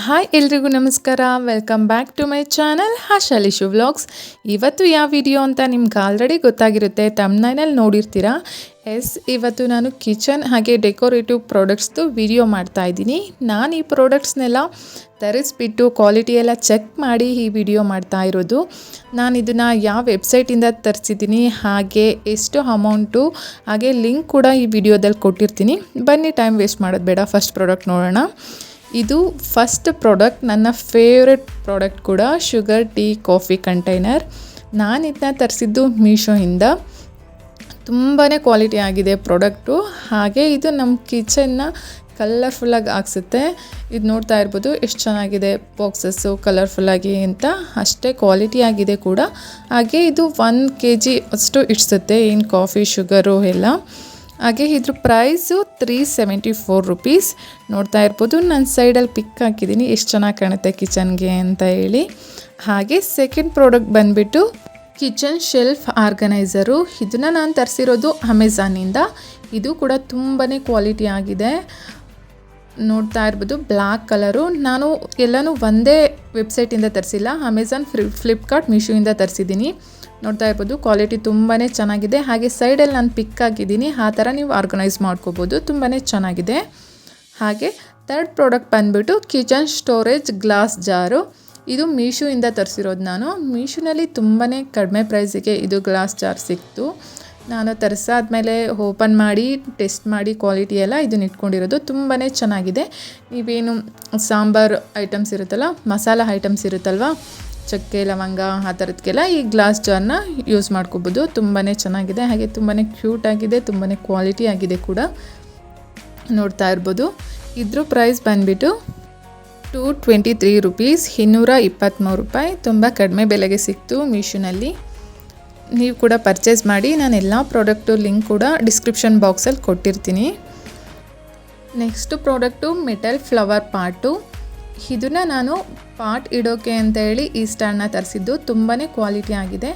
Hi ಎಲ್ರಿಗೂ ನಮಸ್ಕಾರ. Welcome back to my channel Ashalishu vlogs. ಇವತ್ತು ಯಾವ ವಿಡಿಯೋ ಅಂತ ನಿಮ್ಗೆ ಆಲ್ರೆಡಿ ಗೊತ್ತಾಗಿರುತ್ತೆ, ತಮ್ನೈನಲ್ಲಿ ನೋಡಿರ್ತೀರಾ. ಇವತ್ತು ನಾನು ಕಿಚನ್ ಹಾಗೆ ಡೆಕೋರೇಟಿವ್ ಪ್ರಾಡಕ್ಟ್ಸ್ದು ವಿಡಿಯೋ ಮಾಡ್ತಾ ಇದ್ದೀನಿ. ನಾನು ಈ ಪ್ರಾಡಕ್ಟ್ಸ್ನೆಲ್ಲ ತರಿಸ್ಬಿಟ್ಟು ಕ್ವಾಲಿಟಿ ಎಲ್ಲ ಚೆಕ್ ಮಾಡಿ ಈ ವಿಡಿಯೋ ಮಾಡ್ತಾ ಇರೋದು. ನಾನು ಇದನ್ನು ಯಾವ ವೆಬ್ಸೈಟಿಂದ ತರಿಸಿದ್ದೀನಿ, ಹಾಗೆ ಎಷ್ಟು ಅಮೌಂಟು, ಹಾಗೆ ಲಿಂಕ್ ಕೂಡ ಈ ವಿಡಿಯೋದಲ್ಲಿ ಕೊಟ್ಟಿರ್ತೀನಿ. ಬನ್ನಿ, ಟೈಮ್ ವೇಸ್ಟ್ ಮಾಡೋದು ಬೇಡ, ಫಸ್ಟ್ ಪ್ರಾಡಕ್ಟ್ ನೋಡೋಣ. ಇದು ಫಸ್ಟ್ ಪ್ರಾಡಕ್ಟ್, ನನ್ನ ಫೇವ್ರೆಟ್ ಪ್ರಾಡಕ್ಟ್ ಕೂಡ, ಶುಗರ್ ಟೀ ಕಾಫಿ ಕಂಟೈನರ್. ನಾನು ಇದನ್ನ ತರಿಸಿದ್ದು ಮೀಶೋಯಿಂದ. ತುಂಬಾ ಕ್ವಾಲಿಟಿ ಆಗಿದೆ ಪ್ರಾಡಕ್ಟು. ಹಾಗೆ ಇದು ನಮ್ಮ ಕಿಚನ್ನ ಕಲರ್ಫುಲ್ಲಾಗಿ ಹಾಕ್ಸುತ್ತೆ. ಇದು ನೋಡ್ತಾ ಇರ್ಬೋದು ಎಷ್ಟು ಚೆನ್ನಾಗಿದೆ, ಬಾಕ್ಸಸ್ಸು ಕಲರ್ಫುಲ್ಲಾಗಿ ಅಂತ. ಅಷ್ಟೇ ಕ್ವಾಲಿಟಿ ಆಗಿದೆ ಕೂಡ. ಹಾಗೆ ಇದು 1 kg ಅಷ್ಟು ಇಡಿಸುತ್ತೆ, ಏನು ಕಾಫಿ ಶುಗರು ಎಲ್ಲ. ಹಾಗೆ ಇದ್ರ ಪ್ರೈಸು 374 ರುಪೀಸ್. ನೋಡ್ತಾ ಇರ್ಬೋದು, ನಾನು ಸೈಡಲ್ಲಿ ಪಿಕ್ ಹಾಕಿದ್ದೀನಿ, ಎಷ್ಟು ಚೆನ್ನಾಗಿ ಕಾಣುತ್ತೆ ಕಿಚನ್ಗೆ ಅಂತ ಹೇಳಿ. ಹಾಗೆ ಸೆಕೆಂಡ್ ಪ್ರಾಡಕ್ಟ್ ಬಂದುಬಿಟ್ಟು ಕಿಚನ್ ಶೆಲ್ಫ್ ಆರ್ಗನೈಸರು. ಇದನ್ನು ನಾನು ತರಿಸಿರೋದು ಅಮೆಝಾನಿಂದ. ಇದು ಕೂಡ ತುಂಬಾ ಕ್ವಾಲಿಟಿ ಆಗಿದೆ. ನೋಡ್ತಾ ಇರ್ಬೋದು, ಬ್ಲ್ಯಾಕ್ ಕಲರು. ನಾನು ಎಲ್ಲನೂ ಒಂದೇ ವೆಬ್ಸೈಟಿಂದ ತರಿಸಿಲ್ಲ, ಅಮೆಝಾನ್, ಫ್ಲಿಪ್ಕಾರ್ಟ್, ಮೀಶೋಯಿಂದ ತರಿಸಿದ್ದೀನಿ. ನೋಡ್ತಾ ಇರ್ಬೋದು, ಕ್ವಾಲಿಟಿ ತುಂಬಾ ಚೆನ್ನಾಗಿದೆ. ಹಾಗೆ ಸೈಡಲ್ಲಿ ನಾನು ಪಿಕ್ ಹಾಕಿದ್ದೀನಿ, ಆ ಥರ ನೀವು ಆರ್ಗನೈಸ್ ಮಾಡ್ಕೋಬೋದು, ತುಂಬಾ ಚೆನ್ನಾಗಿದೆ. ಹಾಗೆ ಥರ್ಡ್ ಪ್ರಾಡಕ್ಟ್ ಬಂದುಬಿಟ್ಟು ಕಿಚನ್ ಸ್ಟೋರೇಜ್ ಗ್ಲಾಸ್ ಜಾರು. ಇದು ಮೀಶೋಯಿಂದ ತರಿಸಿರೋದು. ನಾನು ಮೀಶೋನಲ್ಲಿ ತುಂಬಾ ಕಡಿಮೆ ಪ್ರೈಸಿಗೆ ಇದು ಗ್ಲಾಸ್ ಜಾರ್ ಸಿಕ್ತು. ನಾನು ತರಿಸಾದ್ಮೇಲೆ ಓಪನ್ ಮಾಡಿ ಟೆಸ್ಟ್ ಮಾಡಿ ಕ್ವಾಲಿಟಿ ಎಲ್ಲ ಇದನ್ನ ಇಟ್ಕೊಂಡಿರೋದು. ತುಂಬಾ ಚೆನ್ನಾಗಿದೆ. ನೀವೇನು ಸಾಂಬಾರು ಐಟಮ್ಸ್ ಇರುತ್ತಲ್ಲ, ಮಸಾಲ ಐಟಮ್ಸ್ ಇರುತ್ತಲ್ವ, ಚಕ್ಕೆ ಲವಂಗ ಆ ಥರದಕ್ಕೆಲ್ಲ ಈ ಗ್ಲಾಸ್ ಜಾರ್ನ ಯೂಸ್ ಮಾಡ್ಕೋಬೋದು. ತುಂಬಾ ಚೆನ್ನಾಗಿದೆ. ಹಾಗೆ ತುಂಬಾ ಕ್ಯೂಟ್ ಆಗಿದೆ, ತುಂಬಾ ಕ್ವಾಲಿಟಿ ಆಗಿದೆ ಕೂಡ. ನೋಡ್ತಾ ಇರ್ಬೋದು, ಇದ್ರ ಪ್ರೈಸ್ ಬಂದುಬಿಟ್ಟು 223 ರುಪೀಸ್, 223 ರೂಪಾಯಿ. ತುಂಬ ಕಡಿಮೆ ಬೆಲೆಗೆ ಸಿಕ್ತು ಮೀಶೋನಲ್ಲಿ. ನೀವು ಕೂಡ ಪರ್ಚೇಸ್ ಮಾಡಿ. ನಾನು ಎಲ್ಲ ಪ್ರಾಡಕ್ಟು ಲಿಂಕ್ ಕೂಡ ಡಿಸ್ಕ್ರಿಪ್ಷನ್ ಬಾಕ್ಸಲ್ಲಿ ಕೊಟ್ಟಿರ್ತೀನಿ. ನೆಕ್ಸ್ಟು ಪ್ರಾಡಕ್ಟು ಮೆಟಲ್ ಫ್ಲವರ್ ಪಾಟು. ಇದನ್ನು ನಾನು ಪಾಟ್ ಇಡೋಕೆ ಅಂತ ಹೇಳಿ ಈ ಸ್ಟ್ಯಾಂಡನ್ನ ತರಿಸಿದ್ದು. ತುಂಬಾ ಕ್ವಾಲಿಟಿ ಆಗಿದೆ.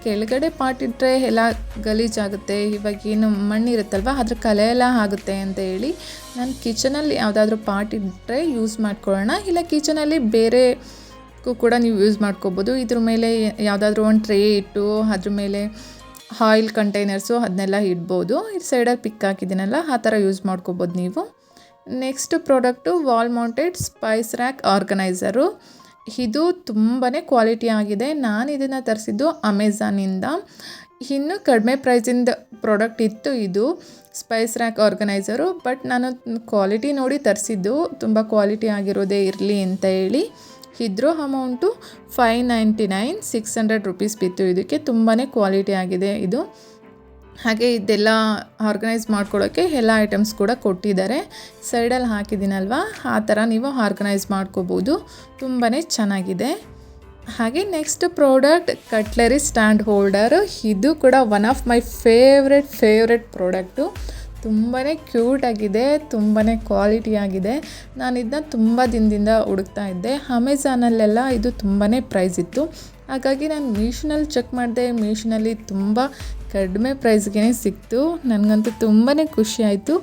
ಕೆಳಗಡೆ ಪಾಟ್ ಇಟ್ಟರೆ ಎಲ್ಲ ಗಲೀಜಾಗುತ್ತೆ, ಇವಾಗ ಏನು ಮಣ್ಣಿರುತ್ತಲ್ವ ಅದ್ರ ಕಲೆ ಎಲ್ಲ ಆಗುತ್ತೆ ಅಂತ ಹೇಳಿ ನಾನು ಕಿಚನಲ್ಲಿ ಯಾವುದಾದ್ರೂ ಪಾಟ್ ಇಟ್ಟರೆ ಯೂಸ್ ಮಾಡ್ಕೊಳ್ಳೋಣ, ಇಲ್ಲ ಕಿಚನಲ್ಲಿ ಬೇರೆಗೂ ಕೂಡ ನೀವು ಯೂಸ್ ಮಾಡ್ಕೋಬೋದು. ಇದ್ರ ಮೇಲೆ ಯಾವುದಾದ್ರೂ ಒಂದು ಟ್ರೇ ಇಟ್ಟು ಅದ್ರ ಮೇಲೆ ಆಯಿಲ್ ಕಂಟೈನರ್ಸು ಅದನ್ನೆಲ್ಲ ಇಡ್ಬೋದು. ಇದು ಸೈಡಲ್ಲಿ ಪಿಕ್ ಹಾಕಿದ್ದೀನಲ್ಲ, ಆ ಥರ ಯೂಸ್ ಮಾಡ್ಕೋಬೋದು ನೀವು. Next product wall mounted Spice rack organiser. ಇದು ತುಂಬಾ ಕ್ವಾಲಿಟಿ ಆಗಿದೆ. ನಾನು ಇದನ್ನು ತರಿಸಿದ್ದು ಅಮೆಝಾನಿಂದ. ಇನ್ನೂ ಕಡಿಮೆ ಪ್ರೈಸಿಂದ ಪ್ರಾಡಕ್ಟ್ ಇತ್ತು ಇದು ಸ್ಪೈಸ್ ರ್ಯಾಕ್ ಆರ್ಗನೈಸರು, ಬಟ್ ನಾನು ಕ್ವಾಲಿಟಿ ನೋಡಿ ತರಿಸಿದ್ದು, ತುಂಬ ಕ್ವಾಲಿಟಿ ಆಗಿರೋದೇ ಇರಲಿ ಅಂತ ಹೇಳಿ. ಇದ್ರ ಅಮೌಂಟು 599, 600 ರುಪೀಸ್ ಬಿತ್ತು ಇದಕ್ಕೆ. ತುಂಬಾ ಕ್ವಾಲಿಟಿ ಆಗಿದೆ ಇದು. ಹಾಗೆ ಇದೆಲ್ಲ ಆರ್ಗನೈಸ್ ಮಾಡ್ಕೊಳ್ಳೋಕ್ಕೆ ಎಲ್ಲ ಐಟಮ್ಸ್ ಕೂಡ ಕೊಟ್ಟಿದ್ದಾರೆ. ಸೈಡಲ್ಲಿ ಹಾಕಿದ್ದೀನಲ್ವ, ಆ ಥರ ನೀವು ಆರ್ಗನೈಸ್ ಮಾಡ್ಕೋಬೋದು. ತುಂಬಾ ಚೆನ್ನಾಗಿದೆ. ಹಾಗೆ next product cutlery stand holder. ಇದು ಕೂಡ one of my favourite product. ತುಂಬಾ ಕ್ಯೂಟ್ ಆಗಿದೆ, ತುಂಬಾ ಕ್ವಾಲಿಟಿ ಆಗಿದೆ. ನಾನು ಇದನ್ನ ತುಂಬ ದಿನದಿಂದ ಹುಡುಕ್ತಾ ಇದ್ದೆ. ಅಮೆಝಾನಲ್ಲೆಲ್ಲ ಇದು ತುಂಬಾ ಪ್ರೈಸ್ ಇತ್ತು. ಹಾಗಾಗಿ ನಾನು ಮೀಶೋನಲ್ಲಿ ಚೆಕ್ ಮಾಡಿದೆ. ಮೀಶೋನಲ್ಲಿ ತುಂಬ ಕಡಿಮೆ ಪ್ರೈಸ್ಗೆ ಸಿಕ್ತು. ನನಗಂತೂ ತುಂಬಾ ಖುಷಿ ಆಯಿತು.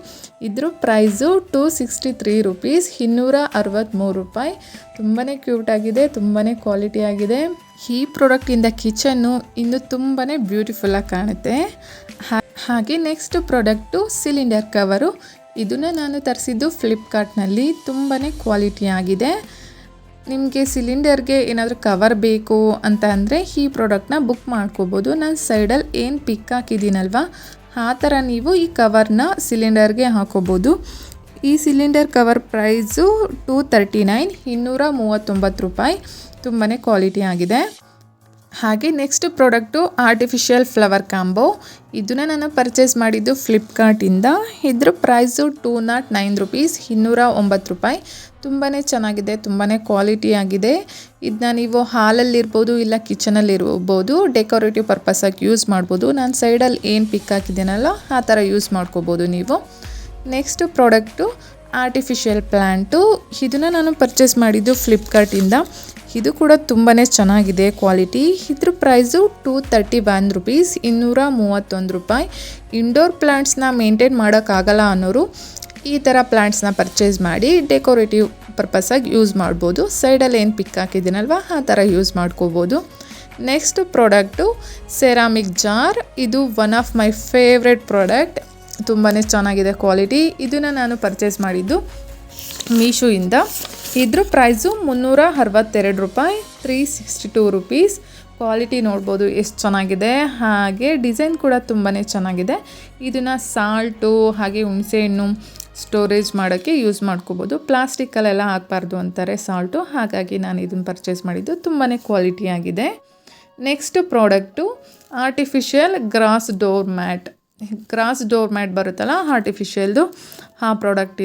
ಇದ್ರ ಪ್ರೈಸು 263 ರುಪೀಸ್, 263 ರೂಪಾಯಿ. ತುಂಬಾ ಕ್ಯೂಟ್ ಆಗಿದೆ, ತುಂಬಾ ಕ್ವಾಲಿಟಿ ಆಗಿದೆ. ಈ ಪ್ರಾಡಕ್ಟಿಂದ ಕಿಚನ್ನು ಇನ್ನು ತುಂಬಾ ಬ್ಯೂಟಿಫುಲ್ಲಾಗಿ ಕಾಣುತ್ತೆ. ಹಾಗೆ ನೆಕ್ಸ್ಟ್ ಪ್ರಾಡಕ್ಟು ಸಿಲಿಂಡರ್ ಕವರು. ಇದನ್ನು ನಾನು ತರಿಸಿದ್ದು ಫ್ಲಿಪ್ಕಾರ್ಟ್ನಲ್ಲಿ. ತುಂಬಾ ಕ್ವಾಲಿಟಿ ಆಗಿದೆ. ನಿಮಗೆ ಸಿಲಿಂಡರ್ಗೆ ಏನಾದರೂ ಕವರ್ ಬೇಕು ಅಂತ ಅಂದರೆ ಈ ಪ್ರಾಡಕ್ಟ್ನ ಬುಕ್ ಮಾಡ್ಕೋಬೋದು. ನಾನು ಸೈಡಲ್ಲಿ ಏನು ಪಿಕ್ ಹಾಕಿದ್ದೀನಲ್ವ, ಆ ಥರ ನೀವು ಈ ಕವರ್ನ ಸಿಲಿಂಡರ್ಗೆ ಹಾಕೋಬೋದು. ಈ ಸಿಲಿಂಡರ್ ಕವರ್ ಪ್ರೈಸು 239, 239 ರೂಪಾಯಿ. ತುಂಬಾ ಕ್ವಾಲಿಟಿ ಆಗಿದೆ. ಹಾಗೆ next product artificial flower combo. ಇದನ್ನು ನಾನು ಪರ್ಚೇಸ್ ಮಾಡಿದ್ದು ಫ್ಲಿಪ್ಕಾರ್ಟಿಂದ. ಇದ್ರ ಪ್ರೈಸು 209 ರುಪೀಸ್, 209 ರೂಪಾಯಿ. ತುಂಬಾ ಚೆನ್ನಾಗಿದೆ, ತುಂಬಾ ಕ್ವಾಲಿಟಿ ಆಗಿದೆ. ಇದನ್ನ ನೀವು ಹಾಲಲ್ಲಿರ್ಬೋದು, ಇಲ್ಲ ಕಿಚನಲ್ಲಿರ್ಬೋದು, ಡೆಕೋರೇಟಿವ್ ಪರ್ಪಸಾಗಿ ಯೂಸ್ ಮಾಡ್ಬೋದು. ನಾನು ಸೈಡಲ್ಲಿ ಏನು ಪಿಕ್ ಹಾಕಿದ್ದೀನಲ್ಲ, ಆ ಥರ ಯೂಸ್ ಮಾಡ್ಕೋಬೋದು ನೀವು. Next product artificial plant. ಇದನ್ನು ನಾನು ಪರ್ಚೇಸ್ ಮಾಡಿದ್ದು ಫ್ಲಿಪ್ಕಾರ್ಟಿಂದ. ಇದು ಕೂಡ ತುಂಬಾ ಚೆನ್ನಾಗಿದೆ ಕ್ವಾಲಿಟಿ. ಇದ್ರ ಪ್ರೈಸು 231 ರುಪೀಸ್, 231 ರೂಪಾಯಿ. ಇಂಡೋರ್ ಪ್ಲ್ಯಾಂಟ್ಸ್ನ ಮೇಂಟೈನ್ ಮಾಡೋಕ್ಕಾಗಲ್ಲ ಅನ್ನೋರು ಈ ಥರ ಪ್ಲ್ಯಾಂಟ್ಸ್ನ ಪರ್ಚೇಸ್ ಮಾಡಿ ಡೆಕೋರೇಟಿವ್ ಪರ್ಪಸ್ಸಾಗಿ ಯೂಸ್ ಮಾಡ್ಬೋದು. ಸೈಡಲ್ಲಿ ಏನು ಪಿಕ್ ಹಾಕಿದ್ದೀನಲ್ವ ಆ ಥರ ಯೂಸ್ ಮಾಡ್ಕೋಬೋದು. Next product ceramic jar. ಇದು one of my favourite product. ತುಂಬಾ ಚೆನ್ನಾಗಿದೆ ಕ್ವಾಲಿಟಿ. ಇದನ್ನು ನಾನು ಪರ್ಚೇಸ್ ಮಾಡಿದ್ದು ಮೀಶೋಯಿಂದ. ಇದ್ರ ಪ್ರೈಸು 362 ರೂಪಾಯಿ, 362 ರುಪೀಸ್. ಕ್ವಾಲಿಟಿ ನೋಡ್ಬೋದು ಎಷ್ಟು ಚೆನ್ನಾಗಿದೆ, ಹಾಗೆ ಡಿಸೈನ್ ಕೂಡ ತುಂಬಾ ಚೆನ್ನಾಗಿದೆ. ಇದನ್ನು ಸಾಲ್ಟು ಹಾಗೆ ಹುಣಸೆಹಣ್ಣು ಸ್ಟೋರೇಜ್ ಮಾಡೋಕ್ಕೆ ಯೂಸ್ ಮಾಡ್ಕೋಬೋದು. ಪ್ಲಾಸ್ಟಿಕ್ಕಲ್ಲೆಲ್ಲ ಹಾಕಬಾರ್ದು ಅಂತಾರೆ ಸಾಲ್ಟು, ಹಾಗಾಗಿ ನಾನು ಇದನ್ನು ಪರ್ಚೇಸ್ ಮಾಡಿದ್ದು. ತುಂಬಾ ಕ್ವಾಲಿಟಿ ಆಗಿದೆ. Next product artificial grass door mat. Grass door mat ಬರುತ್ತಲ್ಲ ಆರ್ಟಿಫಿಷಿಯಲ್ದು, ಆ ಪ್ರಾಡಕ್ಟ್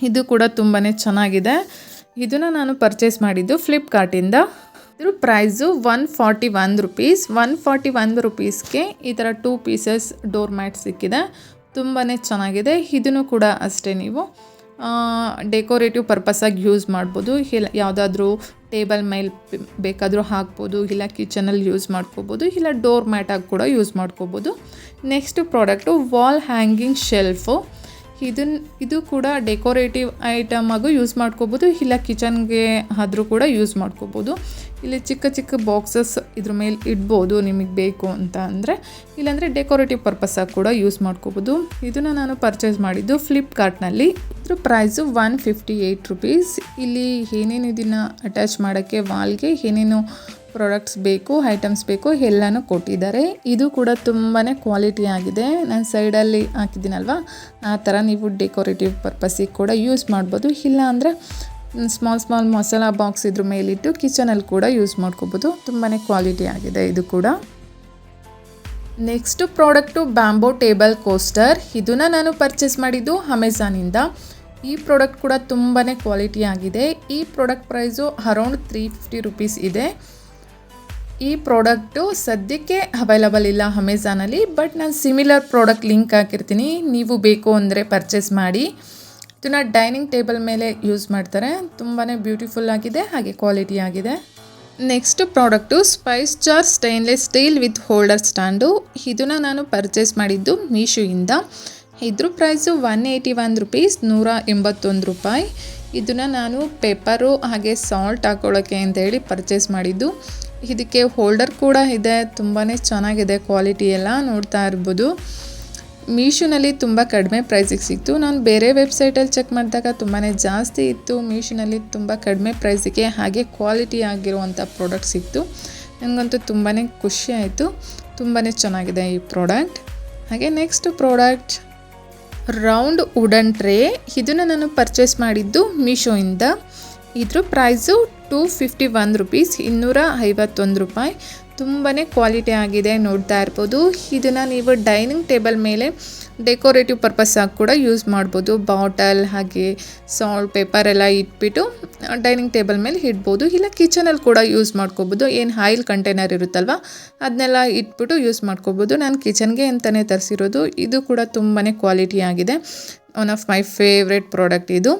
ಇದು ಕೂಡ ತುಂಬಾ ಚೆನ್ನಾಗಿದೆ. ಇದನ್ನು ನಾನು ಪರ್ಚೇಸ್ ಮಾಡಿದ್ದು ಫ್ಲಿಪ್ಕಾರ್ಟಿಂದ. ಇದ್ರ ಪ್ರೈಸು 141 ರುಪೀಸ್. 141 ರುಪೀಸ್ಗೆ ಈ ಥರ 2 ಪೀಸಸ್ ಡೋರ್ ಮ್ಯಾಟ್ ಸಿಕ್ಕಿದೆ. ತುಂಬಾ ಚೆನ್ನಾಗಿದೆ. ಇದನ್ನು ಕೂಡ ಅಷ್ಟೇ ನೀವು ಡೆಕೋರೇಟಿವ್ ಪರ್ಪಸ್ಸಾಗಿ ಯೂಸ್ ಮಾಡ್ಬೋದು. ಇಲ್ಲ ಯಾವುದಾದ್ರೂ ಟೇಬಲ್ ಮೇಲೆ ಬೇಕಾದರೂ ಹಾಕ್ಬೋದು, ಇಲ್ಲ ಕಿಚನಲ್ಲಿ ಯೂಸ್ ಮಾಡ್ಕೋಬೋದು, ಇಲ್ಲ ಡೋರ್ ಮ್ಯಾಟಾಗಿ ಕೂಡ ಯೂಸ್ ಮಾಡ್ಕೋಬೋದು. Next product wall hanging shelf. ಇದು ಕೂಡ ಡೆಕೋರೇಟಿವ್ ಐಟಮಾಗೂ ಯೂಸ್ ಮಾಡ್ಕೋಬೋದು, ಇಲ್ಲ ಕಿಚನ್ಗೆ ಆದರೂ ಕೂಡ ಯೂಸ್ ಮಾಡ್ಕೋಬೋದು. ಇಲ್ಲಿ ಚಿಕ್ಕ ಚಿಕ್ಕ ಬಾಕ್ಸಸ್ ಇದ್ರ ಮೇಲೆ ಇಡ್ಬೋದು ನಿಮಗೆ ಬೇಕು ಅಂತ ಅಂದರೆ, ಇಲ್ಲಾಂದರೆ ಡೆಕೋರೇಟಿವ್ ಪರ್ಪಸ್ಸಾಗಿ ಕೂಡ ಯೂಸ್ ಮಾಡ್ಕೋಬೋದು. ಇದನ್ನು ನಾನು ಪರ್ಚೇಸ್ ಮಾಡಿದ್ದು ಫ್ಲಿಪ್ಕಾರ್ಟ್ನಲ್ಲಿ. ಇದ್ರ ಪ್ರೈಸು 158 ರುಪೀಸ್. ಇಲ್ಲಿ ಏನೇನು ಇದನ್ನು ಅಟ್ಯಾಚ್ ಮಾಡೋಕ್ಕೆ ವಾಲ್ಗೆ ಏನೇನು ಪ್ರಾಡಕ್ಟ್ಸ್ ಬೇಕು, ಐಟಮ್ಸ್ ಬೇಕು ಎಲ್ಲನೂ ಕೊಟ್ಟಿದ್ದಾರೆ. ಇದು ಕೂಡ ತುಂಬಾ ಕ್ವಾಲಿಟಿ ಆಗಿದೆ. ನಾನು ಸೈಡಲ್ಲಿ ಹಾಕಿದ್ದೀನಲ್ವ ಆ ಥರ ನೀವು ಡೆಕೋರೇಟಿವ್ ಪರ್ಪಸ್ಸಿಗೆ ಕೂಡ ಯೂಸ್ ಮಾಡ್ಬೋದು. ಇಲ್ಲ ಅಂದರೆ ಸ್ಮಾಲ್ ಮಸಾಲಾ ಬಾಕ್ಸ್ ಇದ್ರ ಮೇಲಿಟ್ಟು ಕಿಚನಲ್ಲಿ ಕೂಡ ಯೂಸ್ ಮಾಡ್ಕೋಬೋದು. ತುಂಬಾ ಕ್ವಾಲಿಟಿ ಆಗಿದೆ ಇದು ಕೂಡ. Next product bamboo table coaster. ಇದನ್ನು ನಾನು ಪರ್ಚೇಸ್ ಮಾಡಿದ್ದು ಅಮೆಝಾನಿಂದ. ಈ ಪ್ರಾಡಕ್ಟ್ ಕೂಡ ತುಂಬಾ ಕ್ವಾಲಿಟಿ ಆಗಿದೆ. ಈ ಪ್ರಾಡಕ್ಟ್ ಪ್ರೈಸು ಅರೌಂಡ್ 350 ರುಪೀಸ್ ಇದೆ. ಈ ಪ್ರಾಡಕ್ಟು ಸದ್ಯಕ್ಕೆ ಅವೈಲಬಲ್ ಇಲ್ಲ ಅಮೆಝಾನಲ್ಲಿ, ಬಟ್ ನಾನು ಸಿಮಿಲರ್ ಪ್ರಾಡಕ್ಟ್ ಲಿಂಕ್ ಹಾಕಿರ್ತೀನಿ, ನೀವು ಬೇಕು ಅಂದರೆ ಪರ್ಚೇಸ್ ಮಾಡಿ. ಇದನ್ನು ಡೈನಿಂಗ್ ಟೇಬಲ್ ಮೇಲೆ ಯೂಸ್ ಮಾಡ್ತಾರೆ. ತುಂಬಾ ಬ್ಯೂಟಿಫುಲ್ ಆಗಿದೆ, ಹಾಗೆ ಕ್ವಾಲಿಟಿ ಆಗಿದೆ. Next product Spice jar stainless steel with holder stand. ಇದನ್ನು ನಾನು ಪರ್ಚೇಸ್ ಮಾಡಿದ್ದು ಮೀಶೋಯಿಂದ. ಇದ್ರ ಪ್ರೈಸು 181 ರುಪೀಸ್, 181 ರೂಪಾಯಿ. ಇದನ್ನು ನಾನು ಪೆಪ್ಪರು ಹಾಗೆ ಸಾಲ್ಟ್ ಹಾಕೊಳ್ಳೋಕ್ಕೆ ಅಂತೇಳಿ ಪರ್ಚೇಸ್ ಮಾಡಿದ್ದು. ಇದಕ್ಕೆ ಹೋಲ್ಡರ್ ಕೂಡ ಇದೆ. ತುಂಬಾ ಚೆನ್ನಾಗಿದೆ ಕ್ವಾಲಿಟಿ ಎಲ್ಲ ನೋಡ್ತಾ ಇರ್ಬೋದು. ಮೀಶೋನಲ್ಲಿ ತುಂಬ ಕಡಿಮೆ ಪ್ರೈಸಿಗೆ ಸಿಕ್ತು. ನಾನು ಬೇರೆ ವೆಬ್ಸೈಟಲ್ಲಿ ಚೆಕ್ ಮಾಡಿದಾಗ ತುಂಬಾ ಜಾಸ್ತಿ ಇತ್ತು. ಮೀಶೋನಲ್ಲಿ ತುಂಬ ಕಡಿಮೆ ಪ್ರೈಸಿಗೆ ಹಾಗೆ ಕ್ವಾಲಿಟಿ ಆಗಿರುವಂಥ ಪ್ರಾಡಕ್ಟ್ ಸಿಕ್ತು. ನನಗಂತೂ ತುಂಬಾ ಖುಷಿ ಆಯಿತು. ತುಂಬಾ ಚೆನ್ನಾಗಿದೆ ಈ ಪ್ರಾಡಕ್ಟ್. ಹಾಗೆ next product round wooden tray. ಇದನ್ನು ನಾನು ಪರ್ಚೇಸ್ ಮಾಡಿದ್ದು ಮೀಶೋಯಿಂದ. ಇದ್ರ ಪ್ರೈಸು 251 ರುಪೀಸ್, 251 ರೂಪಾಯಿ. ತುಂಬಾ ಕ್ವಾಲಿಟಿ ಆಗಿದೆ, ನೋಡ್ತಾ ಇರ್ಬೋದು. ಇದನ್ನು ನೀವು ಡೈನಿಂಗ್ ಟೇಬಲ್ ಮೇಲೆ ಡೆಕೋರೇಟಿವ್ ಪರ್ಪಸ್ಸಾಗಿ ಕೂಡ ಯೂಸ್ ಮಾಡ್ಬೋದು. ಬಾಟಲ್ ಹಾಗೆ ಸಾಲ್ಟ್ ಪೇಪರ್ ಎಲ್ಲ ಇಟ್ಬಿಟ್ಟು ಡೈನಿಂಗ್ ಟೇಬಲ್ ಮೇಲೆ ಇಡ್ಬೋದು, ಇಲ್ಲ ಕಿಚನಲ್ಲಿ ಕೂಡ ಯೂಸ್ ಮಾಡ್ಕೋಬೋದು. ಏನು ಆಯಿಲ್ ಕಂಟೈನರ್ ಇರುತ್ತಲ್ವ ಅದನ್ನೆಲ್ಲ ಇಟ್ಬಿಟ್ಟು ಯೂಸ್ ಮಾಡ್ಕೋಬೋದು. ನಾನು ಕಿಚನ್ಗೆ ಅಂತಲೇ ತರಿಸಿರೋದು. ಇದು ಕೂಡ ತುಂಬಾ ಕ್ವಾಲಿಟಿ ಆಗಿದೆ. One of my favourite product ಇದು.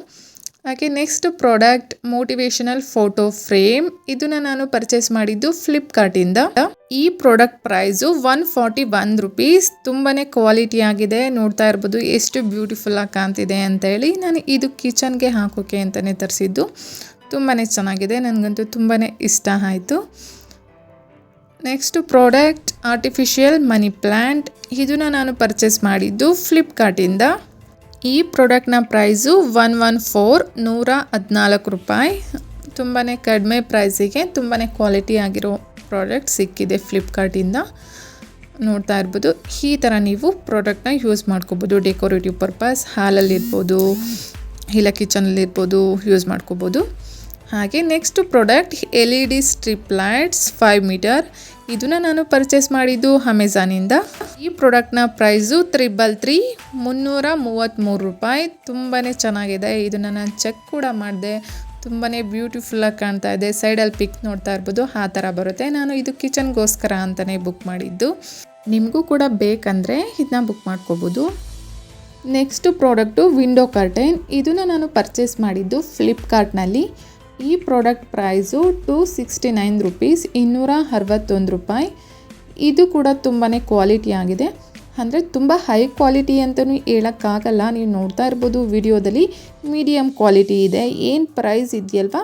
ಹಾಗೆ next product motivational photo frame. ಇದನ್ನು ನಾನು ಪರ್ಚೇಸ್ ಮಾಡಿದ್ದು ಫ್ಲಿಪ್ಕಾರ್ಟಿಂದ. ಈ ಪ್ರಾಡಕ್ಟ್ ಪ್ರೈಸು 141 ರುಪೀಸ್. ತುಂಬಾ ಕ್ವಾಲಿಟಿ ಆಗಿದೆ, ನೋಡ್ತಾ ಇರ್ಬೋದು ಎಷ್ಟು ಬ್ಯೂಟಿಫುಲ್ ಆಗಿ ಕಾಣ್ತಿದೆ ಅಂತೇಳಿ. ನಾನು ಇದು ಕಿಚನ್ಗೆ ಹಾಕೋಕ್ಕೆ ಅಂತಲೇ ತರಿಸಿದ್ದು. ತುಂಬಾ ಚೆನ್ನಾಗಿದೆ, ನನಗಂತೂ ತುಂಬಾ ಇಷ್ಟ ಆಯಿತು. Next product artificial money plant. ಇದನ್ನು ನಾನು ಪರ್ಚೇಸ್ ಮಾಡಿದ್ದು ಫ್ಲಿಪ್ಕಾರ್ಟಿಂದ. ಈ ಪ್ರಾಡಕ್ಟ್ನ ಪ್ರೈಸು 114 ರೂಪಾಯಿ. ತುಂಬಾ ಕಡಿಮೆ ಪ್ರೈಸಿಗೆ ತುಂಬಾ ಕ್ವಾಲಿಟಿ ಆಗಿರೋ ಪ್ರಾಡಕ್ಟ್ ಸಿಕ್ಕಿದೆ ಫ್ಲಿಪ್ಕಾರ್ಟಿಂದ. ನೋಡ್ತಾ ಇರ್ಬೋದು. ಈ ಥರ ನೀವು ಪ್ರಾಡಕ್ಟ್ನ ಯೂಸ್ ಮಾಡ್ಕೋಬೋದು ಡೆಕೋರೇಟಿವ್ ಪರ್ಪಸ್. ಹಾಲಲ್ಲಿರ್ಬೋದು ಇಲ್ಲ ಕಿಚನಲ್ಲಿರ್ಬೋದು ಯೂಸ್ ಮಾಡ್ಕೋಬೋದು. ಹಾಗೆ next product LED strip lights 5 metre. ಇದನ್ನು ನಾನು ಪರ್ಚೇಸ್ ಮಾಡಿದ್ದು ಅಮೆಝಾನಿಂದ. ಈ ಪ್ರಾಡಕ್ಟ್ನ ಪ್ರೈಸು 333 ರೂಪಾಯಿ. ತುಂಬಾ ಚೆನ್ನಾಗಿದೆ. ಇದನ್ನು ನಾನು ಚೆಕ್ ಕೂಡ ಮಾಡಿದೆ. ತುಂಬಾ ಬ್ಯೂಟಿಫುಲ್ಲಾಗಿ ಕಾಣ್ತಾ ಇದೆ. ಸೈಡಲ್ಲಿ ಪಿಕ್ ನೋಡ್ತಾ ಇರ್ಬೋದು, ಆ ಥರ ಬರುತ್ತೆ. ನಾನು ಇದು ಕಿಚನ್ಗೋಸ್ಕರ ಅಂತಲೇ ಬುಕ್ ಮಾಡಿದ್ದು. ನಿಮಗೂ ಕೂಡ ಬೇಕಂದರೆ ಇದನ್ನ ಬುಕ್ ಮಾಡ್ಕೋಬೋದು. Next product window curtain. ಇದನ್ನು ನಾನು ಪರ್ಚೇಸ್ ಮಾಡಿದ್ದು ಫ್ಲಿಪ್ಕಾರ್ಟ್ನಲ್ಲಿ. ಈ ಪ್ರಾಡಕ್ಟ್ ಪ್ರೈಸು 269 ರುಪೀಸ್, 261 ರೂಪಾಯಿ. ಇದು ಕೂಡ ತುಂಬಾ ಕ್ವಾಲಿಟಿ ಆಗಿದೆ. ಅಂದರೆ ತುಂಬ ಹೈ ಕ್ವಾಲಿಟಿ ಅಂತಲೂ ಹೇಳೋಕ್ಕಾಗಲ್ಲ. ನೀವು ನೋಡ್ತಾ ಇರ್ಬೋದು ವಿಡಿಯೋದಲ್ಲಿ ಮೀಡಿಯಮ್ ಕ್ವಾಲಿಟಿ ಇದೆ. ಏನು ಪ್ರೈಸ್ ಇದೆಯಲ್ವ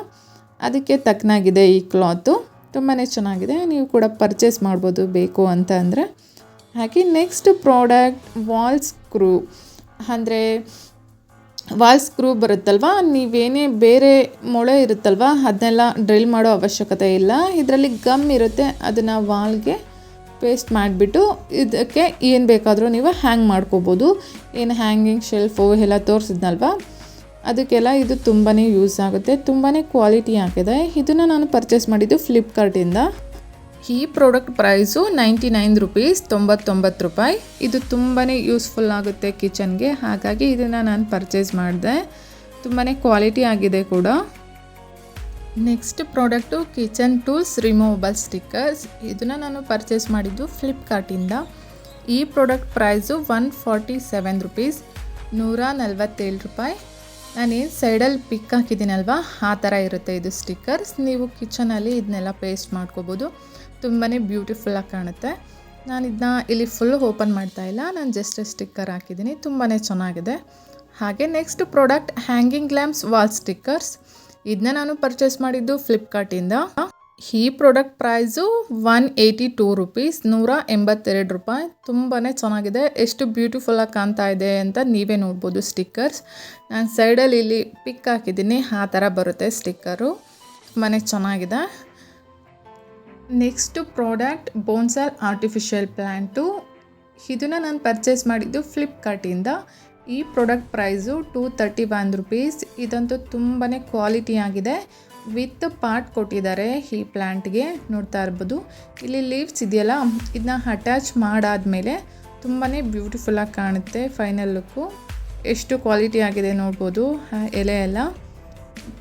ಅದಕ್ಕೆ ತಕ್ಕನಾಗಿದೆ ಈ ಕ್ಲಾತು. ತುಂಬಾ ಚೆನ್ನಾಗಿದೆ. ನೀವು ಕೂಡ ಪರ್ಚೇಸ್ ಮಾಡ್ಬೋದು ಬೇಕು ಅಂತ ಅಂದರೆ. ಹಾಗೆ ನೆಕ್ಸ್ಟ್ ಪ್ರಾಡಕ್ಟ್ ವಾಲ್ ಸ್ಕ್ರೂ. ಅಂದರೆ ವಾಲ್ ಸ್ಕ್ರೂ ಬರುತ್ತಲ್ವ, ನೀವೇನೇ ಬೇರೆ ಮೊಳೆ ಇರುತ್ತಲ್ವ ಅದನ್ನೆಲ್ಲ ಡ್ರಿಲ್ ಮಾಡೋ ಅವಶ್ಯಕತೆ ಇಲ್ಲ. ಇದರಲ್ಲಿ ಗಮ್ ಇರುತ್ತೆ, ಅದನ್ನು ವಾಲ್ಗೆ ಪೇಸ್ಟ್ ಮಾಡಿಬಿಟ್ಟು ಇದಕ್ಕೆ ಏನು ಬೇಕಾದರೂ ನೀವು ಹ್ಯಾಂಗ್ ಮಾಡ್ಕೋಬೋದು. ಏನು ಹ್ಯಾಂಗಿಂಗ್ ಶೆಲ್ಫು ಎಲ್ಲ ತೋರಿಸಿದ್ನಲ್ವ ಅದಕ್ಕೆಲ್ಲ ಇದು ತುಂಬಾ ಯೂಸ್ ಆಗುತ್ತೆ. ತುಂಬಾ ಕ್ವಾಲಿಟಿ ಆಗಿದೆ. ಇದನ್ನು ನಾನು ಪರ್ಚೇಸ್ ಮಾಡಿದ್ದು ಫ್ಲಿಪ್ಕಾರ್ಟಿಂದ. ಈ ಪ್ರಾಡಕ್ಟ್ ಪ್ರೈಸು 99 ರುಪೀಸ್, 99 ರೂಪಾಯಿ. ಇದು ತುಂಬಾ ಯೂಸ್ಫುಲ್ ಆಗುತ್ತೆ ಕಿಚನ್ಗೆ, ಹಾಗಾಗಿ ಇದನ್ನು ನಾನು ಪರ್ಚೇಸ್ ಮಾಡಿದೆ. ತುಂಬಾ ಕ್ವಾಲಿಟಿ ಆಗಿದೆ ಕೂಡ. Next product kitchen tools removable stickers. ಇದನ್ನು ನಾನು ಪರ್ಚೇಸ್ ಮಾಡಿದ್ದು ಫ್ಲಿಪ್ಕಾರ್ಟಿಂದ. ಈ ಪ್ರಾಡಕ್ಟ್ ಪ್ರೈಸು 147 ರುಪೀಸ್, 147 ರೂಪಾಯಿ. ನಾನೇನು ಸೈಡಲ್ಲಿ ಪಿಕ್ ಹಾಕಿದ್ದೀನಲ್ವ ಆ ಥರ ಇರುತ್ತೆ ಇದು ಸ್ಟಿಕ್ಕರ್ಸ್. ನೀವು ಕಿಚನಲ್ಲಿ ಇದನ್ನೆಲ್ಲ ಪೇಸ್ಟ್ ಮಾಡ್ಕೋಬೋದು. ತುಂಬಾ ಬ್ಯೂಟಿಫುಲ್ಲಾಗಿ ಕಾಣುತ್ತೆ. ನಾನು ಇದನ್ನ ಇಲ್ಲಿ ಫುಲ್ ಓಪನ್ ಮಾಡ್ತಾ ಇಲ್ಲ, ನಾನು ಜಸ್ಟ್ ಸ್ಟಿಕ್ಕರ್ ಹಾಕಿದ್ದೀನಿ. ತುಂಬಾ ಚೆನ್ನಾಗಿದೆ. ಹಾಗೆ next product hanging lamps wall stickers. ಇದನ್ನ ನಾನು ಪರ್ಚೇಸ್ ಮಾಡಿದ್ದು ಫ್ಲಿಪ್ಕಾರ್ಟಿಂದ. ಈ ಪ್ರಾಡಕ್ಟ್ ಪ್ರೈಸು 182 ರುಪೀಸ್, 182 ರೂಪಾಯಿ. ತುಂಬಾ ಚೆನ್ನಾಗಿದೆ. ಎಷ್ಟು ಬ್ಯೂಟಿಫುಲ್ಲಾಗಿ ಕಾಣ್ತಾ ಇದೆ ಅಂತ ನೀವೇ ನೋಡ್ಬೋದು ಸ್ಟಿಕ್ಕರ್ಸ್. ನಾನು ಸೈಡಲ್ಲಿ ಇಲ್ಲಿ ಪಿಕ್ ಹಾಕಿದ್ದೀನಿ, ಆ ಥರ ಬರುತ್ತೆ ಸ್ಟಿಕ್ಕರು. ತುಂಬಾ ಚೆನ್ನಾಗಿದೆ. Next product bonsai artificial plant. ಇದನ್ನು ನಾನು ಪರ್ಚೇಸ್ ಮಾಡಿದ್ದು ಫ್ಲಿಪ್ಕಾರ್ಟಿಂದ. ಈ ಪ್ರಾಡಕ್ಟ್ ಪ್ರೈಸು 231 ರುಪೀಸ್. ಇದಂತೂ ತುಂಬಾ ಕ್ವಾಲಿಟಿ ಆಗಿದೆ. ವಿತ್ ಪಾರ್ಟ್ ಕೊಟ್ಟಿದ್ದಾರೆ ಈ ಪ್ಲ್ಯಾಂಟ್ಗೆ, ನೋಡ್ತಾ ಇರ್ಬೋದು. ಇಲ್ಲಿ ಲೀವ್ಸ್ ಇದೆಯಲ್ಲ ಇದನ್ನ ಅಟ್ಯಾಚ್ ಮಾಡಾದಮೇಲೆ ತುಂಬಾ ಬ್ಯೂಟಿಫುಲ್ಲಾಗಿ ಕಾಣುತ್ತೆ ಫೈನಲ್ ಲುಕ್ಕು. ಎಷ್ಟು ಕ್ವಾಲಿಟಿ ಆಗಿದೆ ನೋಡ್ಬೋದು. ಎಲೆ ಎಲ್ಲ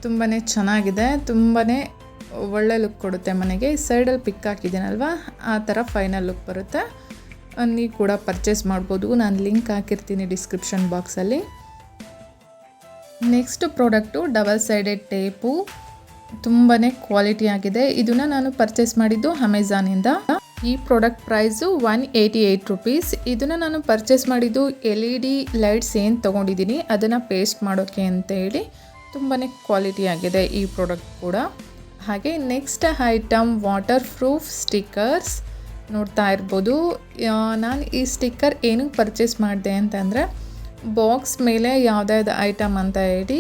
ತುಂಬಾ ಚೆನ್ನಾಗಿದೆ. ತುಂಬಾ ಒಳ್ಳೆ ಲುಕ್ ಕೊಡುತ್ತೆ ಮನೆಗೆ. ಸೈಡಲ್ಲಿ ಪಿಕ್ ಹಾಕಿದ್ದೀನಲ್ವ ಆ ಥರ ಫೈನಲ್ ಲುಕ್ ಬರುತ್ತೆ. ನೀವು ಕೂಡ ಪರ್ಚೇಸ್ ಮಾಡ್ಬೋದು. ನಾನು ಲಿಂಕ್ ಹಾಕಿರ್ತೀನಿ ಡಿಸ್ಕ್ರಿಪ್ಷನ್ ಬಾಕ್ಸಲ್ಲಿ. Next product double sided tape. ತುಂಬಾ ಕ್ವಾಲಿಟಿ ಆಗಿದೆ. ಇದನ್ನು ನಾನು ಪರ್ಚೇಸ್ ಮಾಡಿದ್ದು ಅಮೆಝಾನಿಂದ. ಈ ಪ್ರಾಡಕ್ಟ್ ಪ್ರೈಸು 188 ರುಪೀಸ್. ಇದನ್ನು ನಾನು ಪರ್ಚೇಸ್ ಮಾಡಿದ್ದು LED ಲೈಟ್ಸ್ ಏನು ತೊಗೊಂಡಿದ್ದೀನಿ ಅದನ್ನು ಪೇಸ್ಟ್ ಮಾಡೋಕ್ಕೆ ಅಂತೇಳಿ. ತುಂಬಾ ಕ್ವಾಲಿಟಿ ಆಗಿದೆ ಈ ಪ್ರಾಡಕ್ಟ್ ಕೂಡ. ಹಾಗೆ next item water proof stickers. ನೋಡ್ತಾ ಇರ್ಬೋದು. ನಾನು ಈ ಸ್ಟಿಕ್ಕರ್ ಏನಕ್ಕೆ ಪರ್ಚೇಸ್ ಮಾಡಿದೆ ಅಂತಂದರೆ ಬಾಕ್ಸ್ ಮೇಲೆ ಯಾವುದಾದ್ರು ಐಟಮ್ ಅಂತ ಹೇಳಿ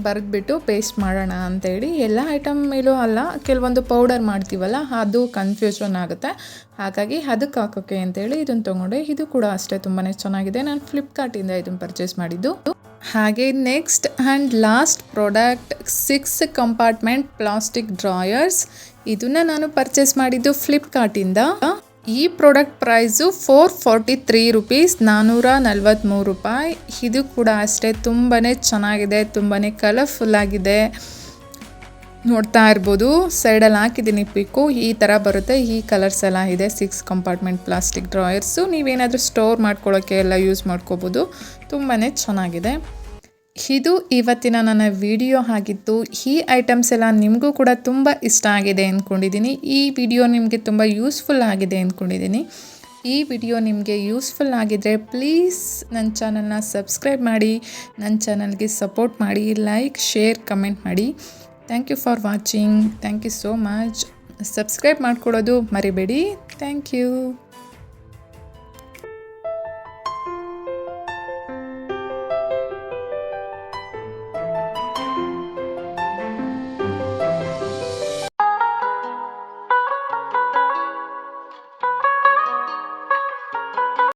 ಬರೆದ್ಬಿಟ್ಟು ಪೇಸ್ಟ್ ಮಾಡೋಣ ಅಂತೇಳಿ. ಎಲ್ಲ ಐಟಮ್ ಮೇಲೂ ಅಲ್ಲ, ಕೆಲವೊಂದು ಪೌಡರ್ ಮಾಡ್ತೀವಲ್ಲ ಅದು ಕನ್ಫ್ಯೂಷನ್ ಆಗುತ್ತೆ, ಹಾಗಾಗಿ ಅದಕ್ಕೆ ಹಾಕೋಕ್ಕೆ ಅಂತೇಳಿ ಇದನ್ನು ತೊಗೊಂಡೆ. ಇದು ಕೂಡ ಅಷ್ಟೇ ತುಂಬಾ ಚೆನ್ನಾಗಿದೆ. ನಾನು ಫ್ಲಿಪ್ಕಾರ್ಟಿಂದ ಇದನ್ನು ಪರ್ಚೇಸ್ ಮಾಡಿದ್ದು. ಹಾಗೆ next and last product 6 compartment plastic drawers. ಇದನ್ನು ನಾನು ಪರ್ಚೇಸ್ ಮಾಡಿದ್ದು ಫ್ಲಿಪ್ಕಾರ್ಟಿಂದ. ಈ ಪ್ರಾಡಕ್ಟ್ ಪ್ರೈಸು 443 ರುಪೀಸ್, 443 ರೂಪಾಯಿ. ಇದು ಕೂಡ ಅಷ್ಟೇ ತುಂಬಾ ಚೆನ್ನಾಗಿದೆ. ತುಂಬಾ ಕಲರ್ಫುಲ್ಲಾಗಿದೆ. ನೋಡ್ತಾ ಇರ್ಬೋದು. ಸೈಡಲ್ಲಿ ಹಾಕಿದ್ದೀನಿ ಪಿಕ್ಕು. ಈ ಥರ ಬರುತ್ತೆ. ಈ ಕಲರ್ಸ್ ಎಲ್ಲ ಇದೆ. 6 ಕಂಪಾರ್ಟ್ಮೆಂಟ್ ಪ್ಲಾಸ್ಟಿಕ್ ಡ್ರಾಯರ್ಸು. ನೀವೇನಾದರೂ ಸ್ಟೋರ್ ಮಾಡ್ಕೊಳ್ಳೋಕ್ಕೆ ಎಲ್ಲ ಯೂಸ್ ಮಾಡ್ಕೋಬೋದು. ತುಂಬಾ ಚೆನ್ನಾಗಿದೆ. ಇದು ಇವತ್ತಿನ ನನ್ನ ವಿಡಿಯೋ ಆಗಿತ್ತು. ಈ ಐಟಮ್ಸ್ ಎಲ್ಲ ನಿಮಗೂ ಕೂಡ ತುಂಬ ಇಷ್ಟ ಆಗಿದೆ ಅಂದ್ಕೊಂಡಿದ್ದೀನಿ. ಈ ವಿಡಿಯೋ ನಿಮಗೆ ತುಂಬ ಯೂಸ್ಫುಲ್ ಆಗಿದೆ ಅಂದ್ಕೊಂಡಿದ್ದೀನಿ. ಈ ವಿಡಿಯೋ ನಿಮಗೆ ಯೂಸ್ಫುಲ್ ಆಗಿದ್ದರೆ ಪ್ಲೀಸ್ ನನ್ನ ಚಾನಲ್ನ ಸಬ್ಸ್ಕ್ರೈಬ್ ಮಾಡಿ, ನನ್ನ ಚಾನಲ್ಗೆ ಸಪೋರ್ಟ್ ಮಾಡಿ, ಲೈಕ್, ಶೇರ್, ಕಮೆಂಟ್ ಮಾಡಿ. Thank you for watching. Thank you so much. Subscribe ಮಾಡ್ಕೊಳ್ಳೋದು ಮರಿಬೇಡಿ. Thank you.